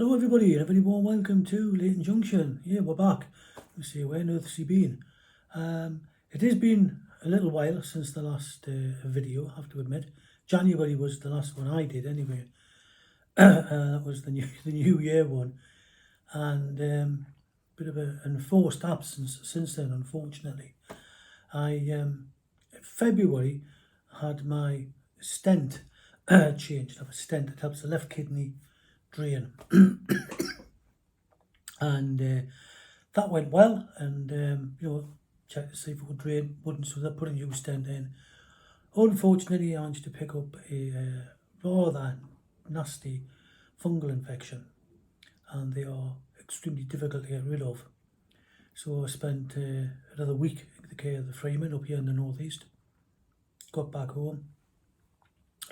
Hello everybody, and a very warm welcome to Leighton Junction. Yeah, we're back. You see, where on earth's he been? It has been a little while since the last video, I have to admit. January was the last one I did anyway. That was the new year one. And bit of an enforced absence since then, unfortunately. February had my stent changed. I have a stent that helps the left kidney drain. And that went well, and checked to see if it would drain, wouldn't, so they put a new stent in. Unfortunately, I managed to pick up a rather nasty fungal infection, and they are extremely difficult to get rid of. So I spent another week in the care of the Freeman up here in the northeast. Got back home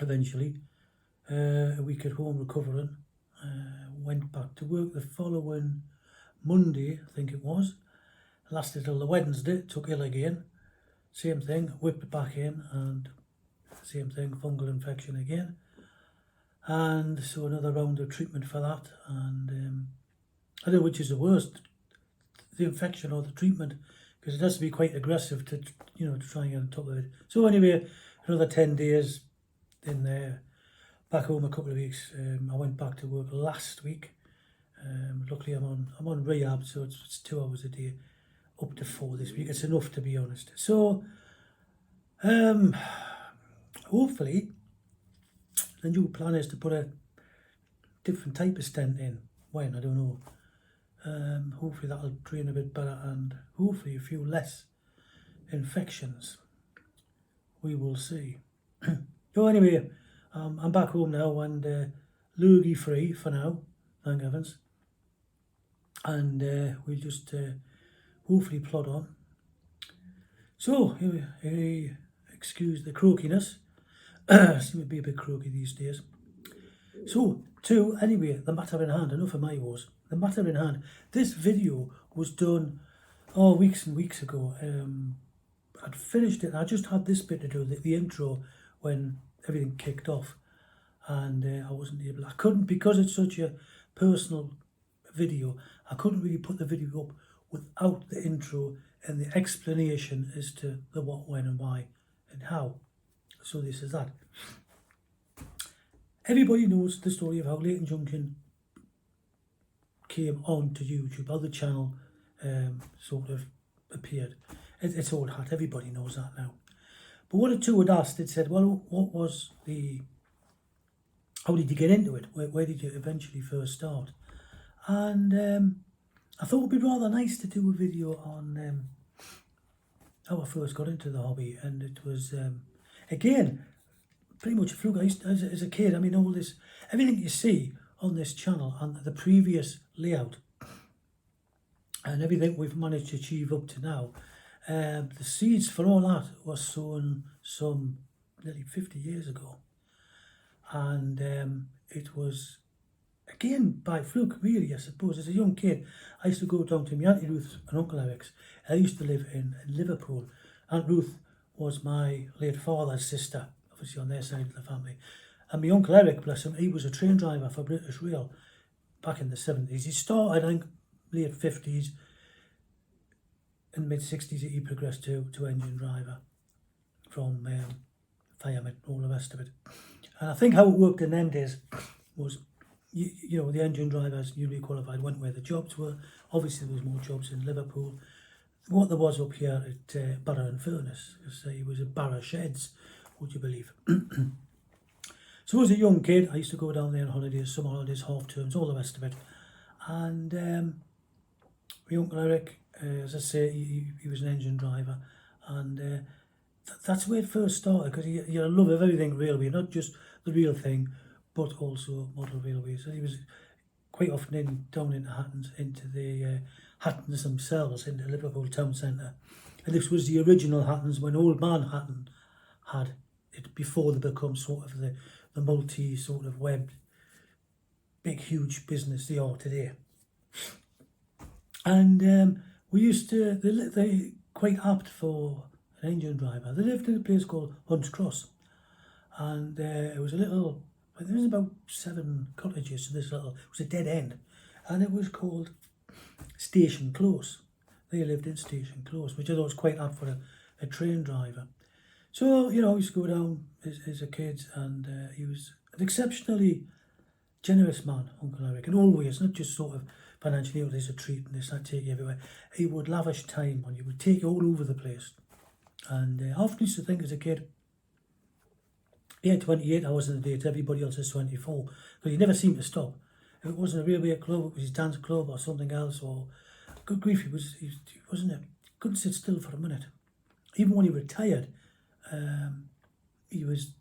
eventually, a week at home recovering. Went back to work the following Monday, I think it was. Lasted till the Wednesday, took ill again. Same thing, whipped it back in, and same thing, fungal infection again. And so another round of treatment for that. And I don't know which is the worst, the infection or the treatment, because it has to be quite aggressive to try and get on top of it. So anyway, another 10 days in there. Back home a couple of weeks. I went back to work last week. Luckily I'm on rehab, so it's 2 hours a day, up to 4 this week. It's enough, to be honest. So hopefully the new plan is to put a different type of stent in. When, I don't know. Hopefully that'll drain a bit better, and hopefully a few less infections. We will see. So anyway, I'm back home now, and lurgy free for now, thank heavens. And we'll just hopefully plod on. So, excuse the croakiness. Seem to be a bit croaky these days. So, anyway, the matter in hand, enough of my woes. The matter in hand. This video was done weeks and weeks ago. I'd finished it. I just had this bit to do, the intro, when everything kicked off, and I wasn't able. I couldn't, because it's such a personal video. I couldn't really put the video up without the intro and the explanation as to the what, when, and why, and how. So this is that. Everybody knows the story of how Leighton Junction came on to YouTube, how the channel sort of appeared. It's old hat, everybody knows that now. But what the two had asked, it said, well, what was how did you get into it? Where did you eventually first start? And I thought it would be rather nice to do a video on how I first got into the hobby. And it was, again, pretty much a fluke. I used to, as a kid, I mean, all this, everything you see on this channel and the previous layout and everything we've managed to achieve up to now, the seeds for all that was sown some nearly 50 years ago. And it was, again, by fluke, really, I suppose. As a young kid, I used to go down to my Auntie Ruth and Uncle Eric's. I used to live in Liverpool. Aunt Ruth was my late father's sister, obviously on their side of the family. And my Uncle Eric, bless him, he was a train driver for British Rail back in the 70s. He started, I think, late 50s. In the mid-60s, he progressed to engine driver from fireman, all the rest of it. And I think how it worked in them days was, the engine drivers, newly qualified, went where the jobs were. Obviously, there was more jobs in Liverpool. What there was up here at Barrow and Furnace, because he was at Barrow Sheds, would you believe? So as a young kid, I used to go down there on holidays, summer holidays, half terms, all the rest of it. And my Uncle Eric, as I say, he was an engine driver, and that's where it first started, because he had a love of everything railway, not just the real thing, but also model railways. So he was quite often down into Hattons, into the Hattons themselves, into Liverpool town centre. And this was the original Hattons, when Old Man Hatton had it, before they become sort of the multi sort of web, big huge business they are today. And we used to, they quite apt for an engine driver. They lived in a place called Hunts Cross, and it was a little there was about 7 cottages to this little, it was a dead end, and it was called Station Close. They lived in Station Close, which I thought was quite apt for a train driver. So, you know, I used to go down as a kid, and he was an exceptionally generous man, Uncle Eric, and always, not just sort of financially, oh, there's a treat and this, that, take you everywhere. He would lavish time on you, would take you all over the place. And I often used to think as a kid, he had 28 hours in a day to everybody else is 24, because he never seemed to stop. If it wasn't a railway club, it was his dance club or something else, or good grief, he wasn't he couldn't sit still for a minute. Even when he retired, he was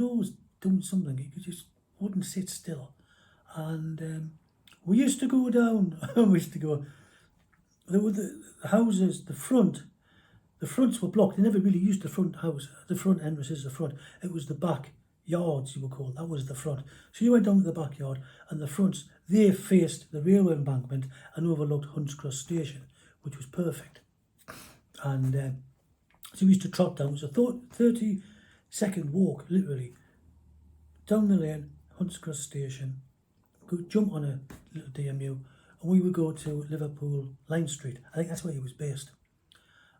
always doing something. He just wouldn't sit still. And we used to go down, there were the houses, the fronts were blocked. They never really used the front house, the front entrance is the front. It was the back yards, you were called, that was the front. So you went down to the backyard, and the fronts, they faced the railway embankment and overlooked Hunts Cross Station, which was perfect. And so we used to trot down. It was a 30-second walk, literally, down the lane, Hunts Cross Station, go jump on a little DMU, and we would go to Liverpool Line Street. I think that's where he was based.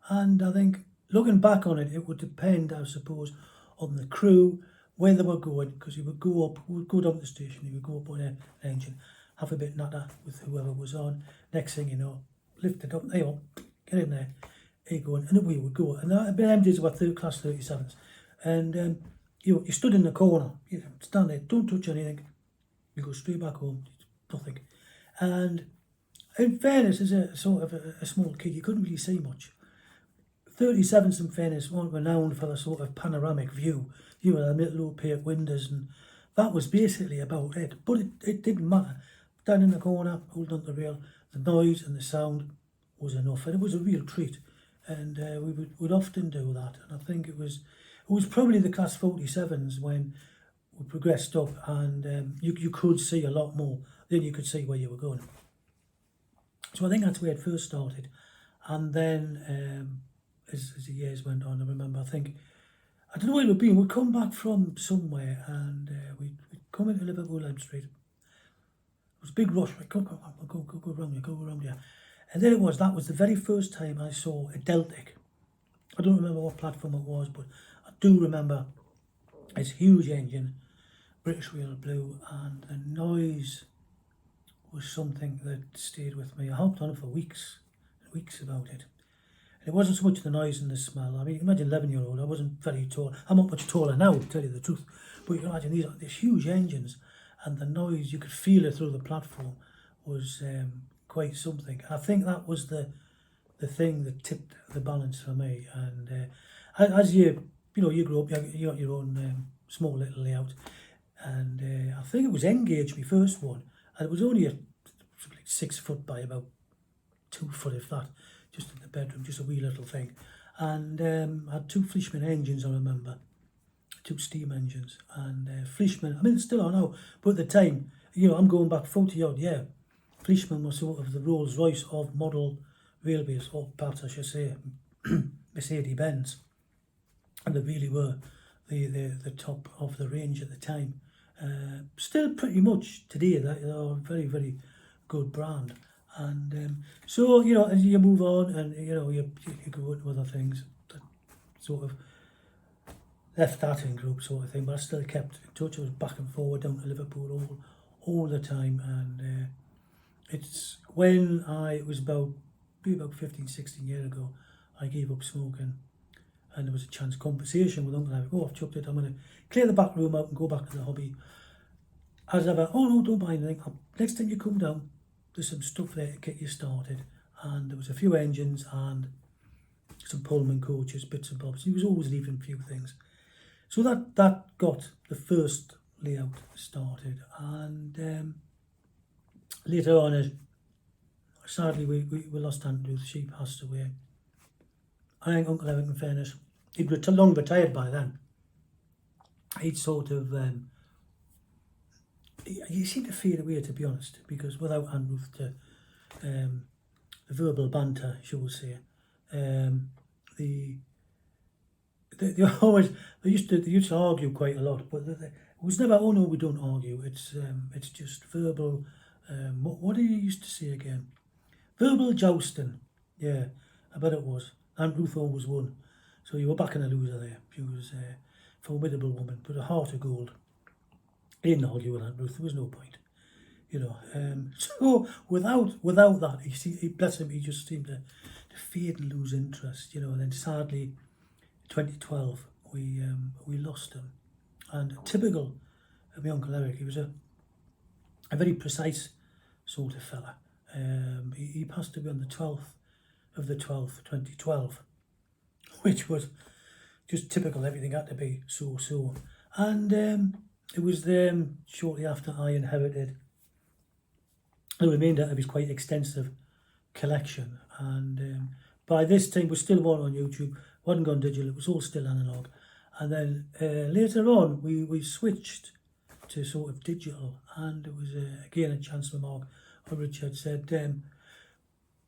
And I think, looking back on it, it would depend, I suppose, on the crew, where they were going, because he would go up, we would go down to the station, he would go up on an engine, have a bit natter with whoever was on. Next thing you know, lift it up, there you go, get in there, here you go, and we would go. And BMWs were class 37s. And you stood in the corner, you stand there, don't touch anything, you go straight back home, nothing. And in fairness, as a sort of a small kid, you couldn't really see much. 37s, in fairness, weren't renowned for the sort of panoramic view. You know, the little opaque windows, and that was basically about it. But it didn't matter. Down in the corner, holding on the rail, the noise and the sound was enough, and it was a real treat. And we would often do that. And I think it was probably the class 47s when we progressed up, and you could see a lot more. Then you could see where you were going. So I think that's where it first started. And then as the years went on, I remember, I don't know where it would be, we'd come back from somewhere, and we'd come into Liverpool Line Street. It was a big rush, go around here. And then that was the very first time I saw a Deltic. I don't remember what platform it was, but I do remember its huge engine, British Rail Blue, and the noise was something that stayed with me. I hopped on it for weeks and weeks about it. And it wasn't so much the noise and the smell. I mean, you can imagine 11-year-old, I wasn't very tall. I'm not much taller now, to tell you the truth. But you can imagine these huge engines, and the noise, you could feel it through the platform, was quite something. I think that was the thing that tipped the balance for me. And as you grow up, you got your own small little layout. And I think it was Engage, my first one. And it was only like 6 foot by about 2 foot, if that, just in the bedroom, just a wee little thing. And I had 2 Fleischmann engines, I remember, 2 steam engines. And Fleischmann, I mean, it's still on now, but at the time, I'm going back 40 odd, yeah. Fleischmann was sort of the Rolls Royce of model railways, or perhaps I should say Mercedes-Benz. And they really were the top of the range at the time. Still pretty much today, they're a very, very good brand. And so, as you move on, and you go into other things, that sort of left that in group sort of thing, but I still kept in touch. I was back and forward down to Liverpool all the time. And it's when it was about 15, 16 years ago, I gave up smoking. And there was a chance conversation with Uncle Eric. I've chucked it, I'm going to clear the back room out and go back to the hobby. As ever, no, don't buy anything. Next time you come down, there's some stuff there to get you started. And there was a few engines and some Pullman coaches, bits and bobs. He was always leaving a few things. So that got the first layout started. And later on, sadly, we lost Andrew. She passed away. I think Uncle Eric, in fairness, he'd long retired by then. He'd sort of, he seemed to fade away, to be honest, because without Andrew, the verbal banter, shall we say, they used to argue quite a lot, but It was never, oh no, we don't argue. It's just verbal. What did he used to say again? Verbal jousting. Yeah, I bet it was. Aunt Ruth always won. So you were backing a loser there. She was a formidable woman, but a heart of gold. He didn't argue with Aunt Ruth. There was no point. So without that, he bless him, he just seemed to fade and lose interest, and then sadly, 2012, we lost him. And typical of my Uncle Eric, he was a very precise sort of fella. He passed away on the 12th of the 12th, 2012, which was just typical. Everything had to be so. And it was shortly after I inherited the remainder of his quite extensive collection. And by this time, we still weren't on YouTube, wasn't gone digital, it was all still analogue. And then later on, we switched to sort of digital, and it was again a chance remark. Richard said,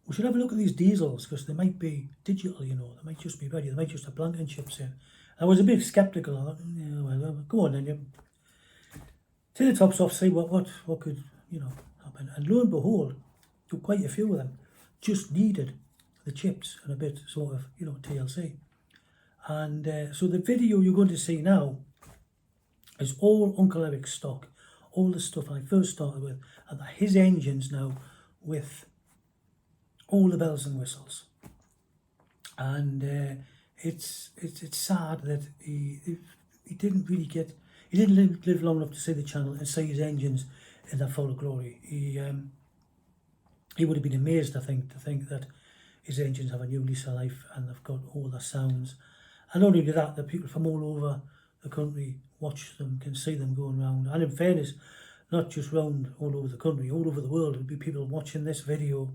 we should have a look at these diesels because they might be digital, they might just be ready, they might just have blanking chips in. I was a bit sceptical. I thought, yeah, well, go on then, you take the tops off, see what could, happen. And lo and behold, quite a few of them just needed the chips and a bit sort of, TLC. And so the video you're going to see now is all Uncle Eric's stock, all the stuff I first started with, and his engines now with all the bells and whistles. And it's sad that he didn't really he didn't live long enough to see the channel and see his engines in their full glory. He would have been amazed, I think, to think that his engines have a new lease of life and they've got all the sounds. And not only that, the people from all over the country watch them, can see them going round. And in fairness, not just round all over the country, all over the world, there'll be people watching this video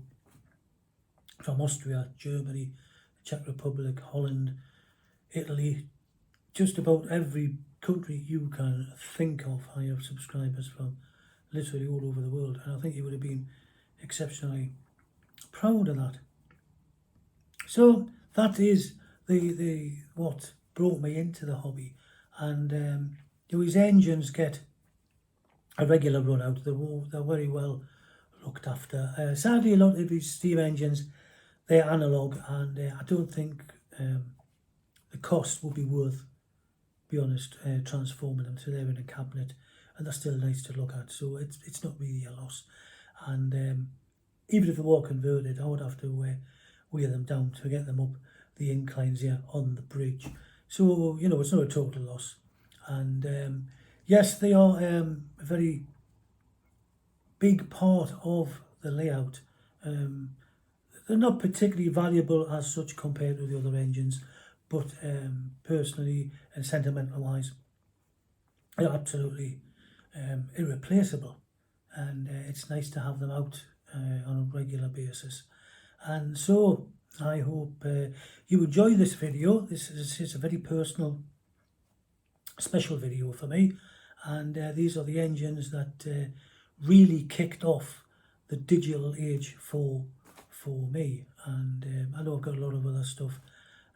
from Austria, Germany, the Czech Republic, Holland, Italy, just about every country you can think of. I have subscribers from literally all over the world, and I think he would have been exceptionally proud of that. So that is the what brought me into the hobby. And his engines get a regular run out. They're very well looked after. Sadly, a lot of these steam engines, they're analogue, and I don't think the cost will be worth, be honest, transforming them so they're in a cabinet, and they're still nice to look at. So it's not really a loss. And even if they were converted, I would have to wear them down to get them up the inclines here on the bridge. So, it's not a total loss. And yes, they are a very big part of the layout. They're not particularly valuable as such compared to the other engines, but personally and sentimental wise, they're absolutely irreplaceable. And it's nice to have them out on a regular basis. And so I hope you enjoy this video. This is a very personal, special video for me. And these are the engines that really kicked off the digital age for me. And I know I've got a lot of other stuff.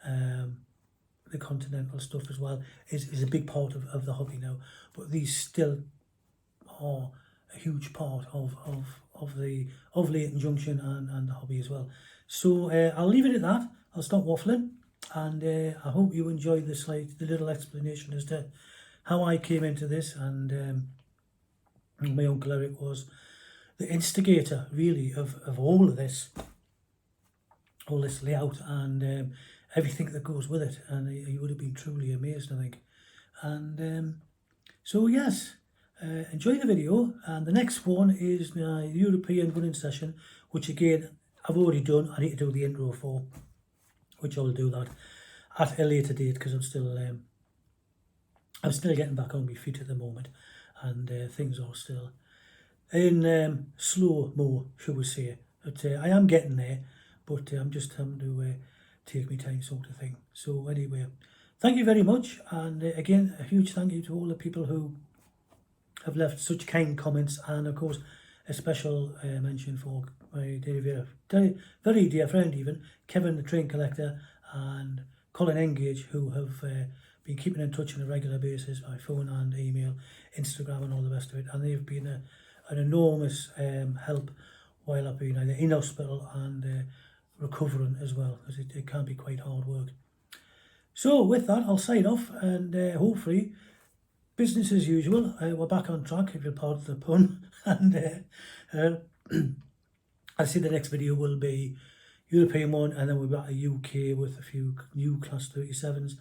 The Continental stuff as well is a big part of the hobby now. But these still are a huge part of Leighton Junction and the hobby as well. So I'll leave it at that. I'll stop waffling, and I hope you enjoyed the little explanation as to how I came into this. And my Uncle Eric was the instigator, really, of all this layout and everything that goes with it. And he would have been truly amazed, I think. And so yes, enjoy the video. And the next one is my European running session, which again I've already done. I need to do the intro for, which I'll do that at a later date, because I'm still getting back on my feet at the moment, and things are still in slow mo, shall we say. But I am getting there, but I'm just having to take my time, sort of thing. So anyway, thank you very much, and again a huge thank you to all the people who have left such kind comments, and of course a special mention for my very dear friend, even Kevin the Train Collector, and Colin Engage, who have been keeping in touch on a regular basis by phone and email, Instagram and all the rest of it, and they've been an enormous help while I've been either in hospital and recovering as well, because it can be quite hard work. So with that, I'll sign off, and hopefully business as usual. We're back on track, if you'll pardon the pun. And I see the next video will be European one, and then we'll be back to UK with a few new Class 37s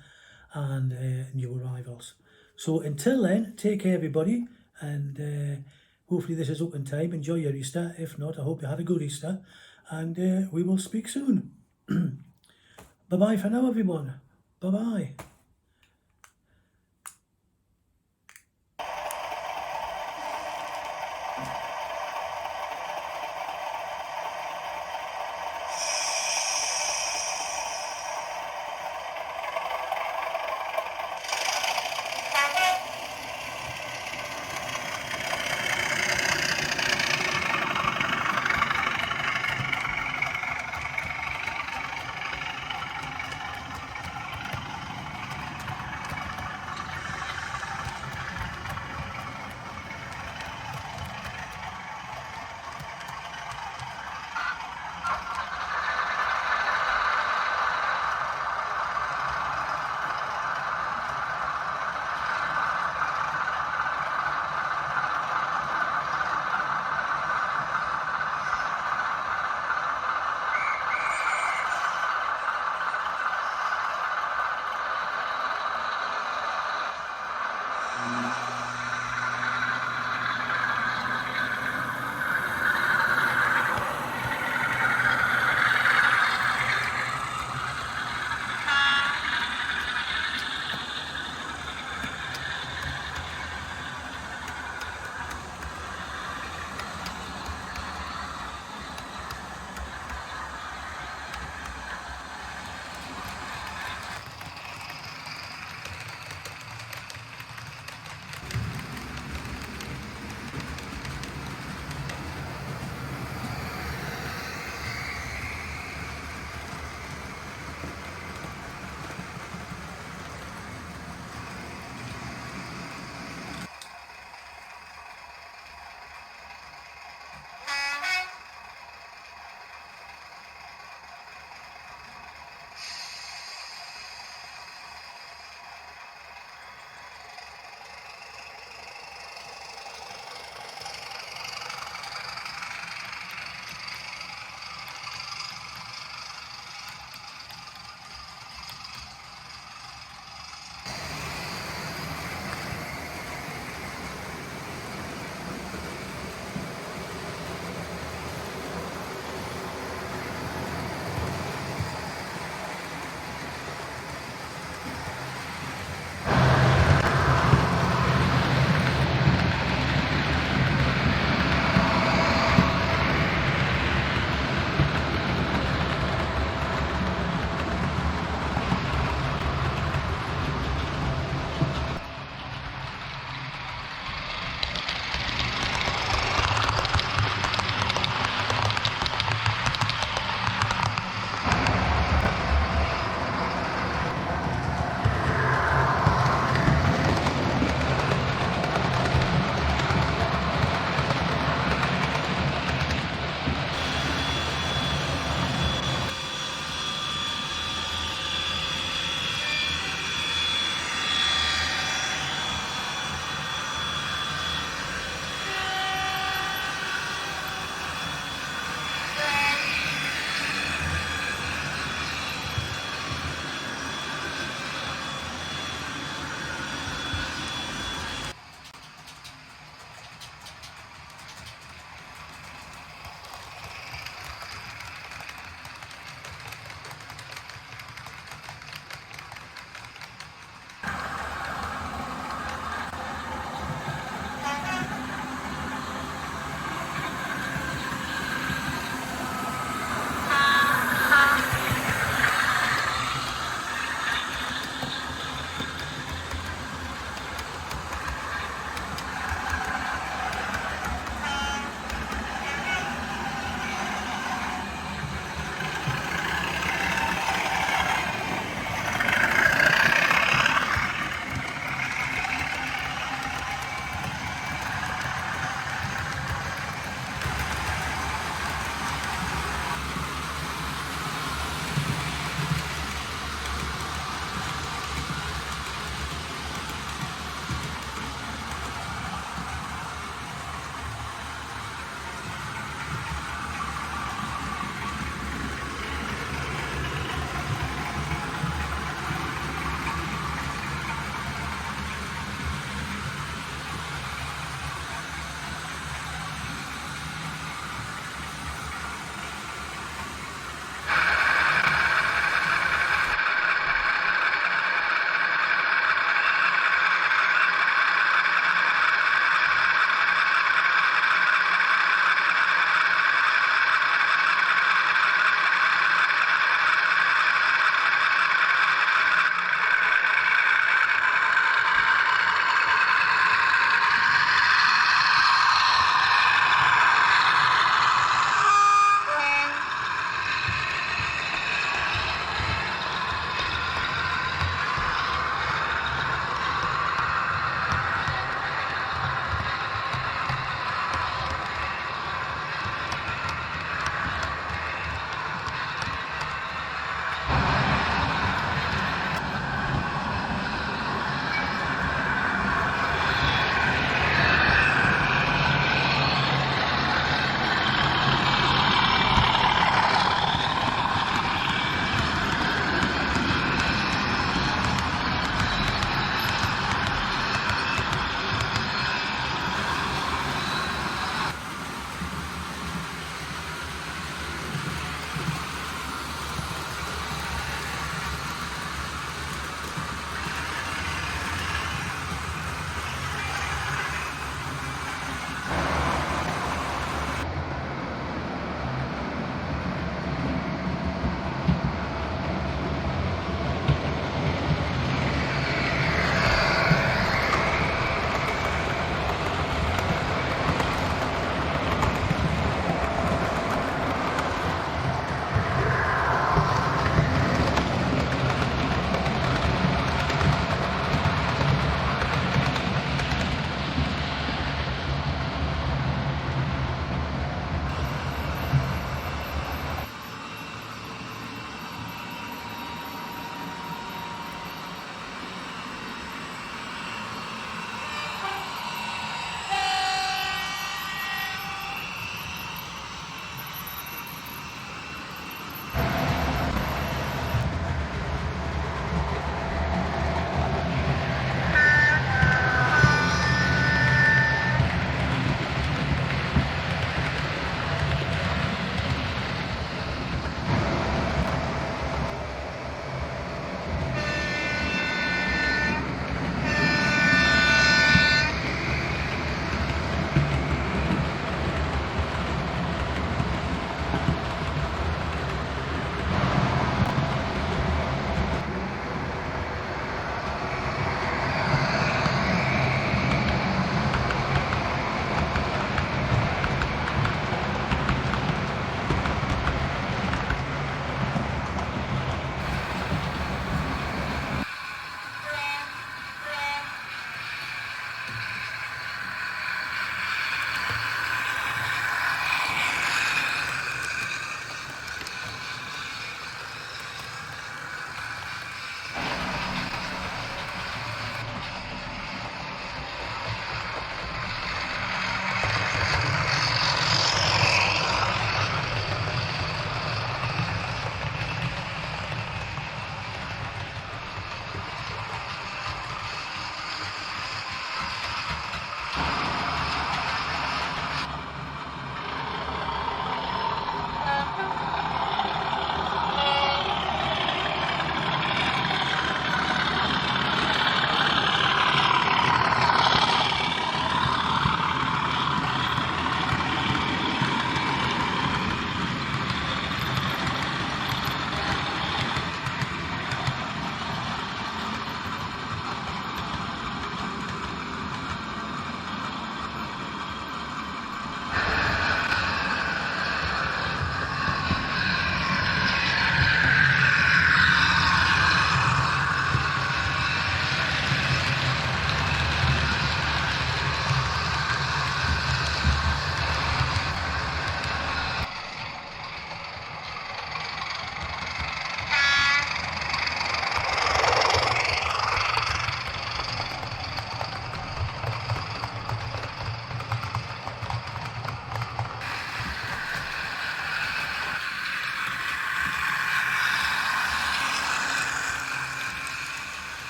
and new arrivals. So until then, take care everybody, and hopefully this is up in time. Enjoy your Easter. If not, I hope you had a good Easter, and we will speak soon. Bye bye for now, everyone. Bye bye.